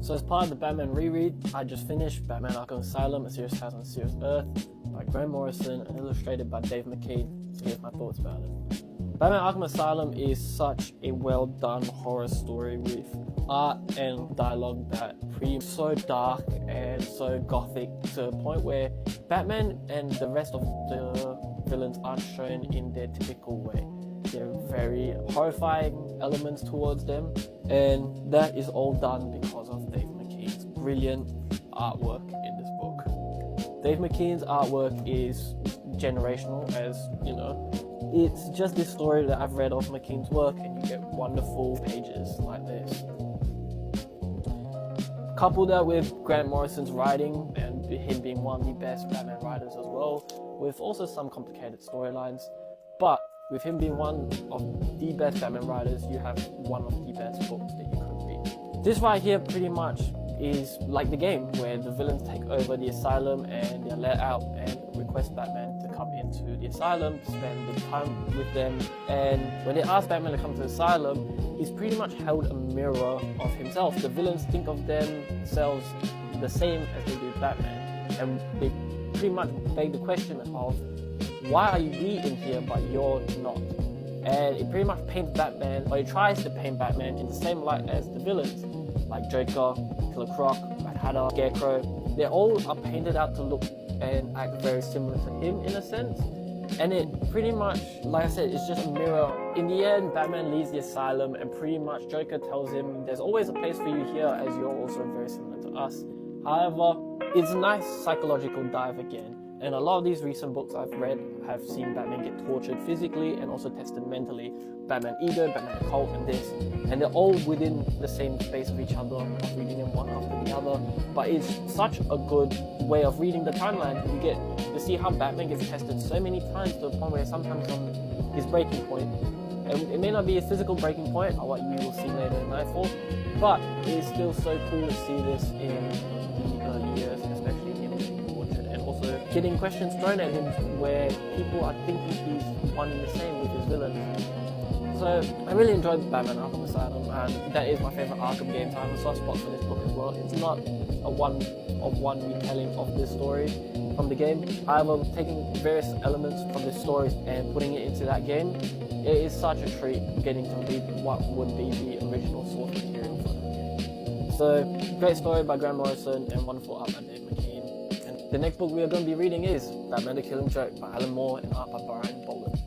So as part of the Batman reread, I just finished Batman Arkham Asylum, A Serious House on Serious Earth by Grant Morrison and illustrated by Dave McKean. So here's my thoughts about it. Batman Arkham Asylum is such a well done horror story with art and dialogue that pretty so dark and so gothic to a point where Batman and the rest of the villains aren't shown in their typical way. There are very horrifying elements towards them, and that is all done because of Dave McKean's brilliant artwork in this book. Dave McKean's artwork is generational, as you know. It's just this story that I've read of McKean's work, and you get wonderful pages like this. Couple that with Grant Morrison's writing and him being one of the best Batman writers as well, with also some complicated storylines, but with him being one of the best Batman writers, you have one of the best books that you could read. This right here pretty much is like the game, where the villains take over the asylum and they're let out and request Batman to come into the asylum to spend the time with them. And when they ask Batman to come to the asylum, he's pretty much held a mirror of himself. The villains think of themselves the same as they do Batman, and they pretty much beg the question of, why are we in here but you're not? And it pretty much paints Batman, or it tries to paint Batman in the same light as the villains, like Joker, Killer Croc, Mad Hatter, Scarecrow. They all are painted out to look and act very similar to him in a sense. And it pretty much, like I said, it's just a mirror. In the end, Batman leaves the asylum and pretty much Joker tells him there's always a place for you here, as you're also very similar to us. However, it's a nice psychological dive again. And a lot of these recent books I've read have seen Batman get tortured physically and also tested mentally. Batman Ego, Batman Occult, and this. And they're all within the same space of each other, of reading them one after the other. But it's such a good way of reading the timeline. You get to see how Batman gets tested so many times to the point where sometimes on his breaking point. And it may not be a physical breaking point, or what you will see later in Nightfall, but it's still so cool to see this in the early years, especially him being tortured, and also getting questions thrown at him where people are thinking he's one and the same with his villains. So I really enjoyed Batman Arkham Asylum, and that is my favourite Arkham game. So I have a soft spot for this book as well. It's not a one-of-one retelling of this story from the game. However, taking various elements from this story and putting it into that game, it is such a treat getting to read what would be the original source material for that game. So, great story by Grant Morrison and wonderful art by Dave McKean. And the next book we are going to be reading is Batman the Killing Joke by Alan Moore and art by Brian Boland.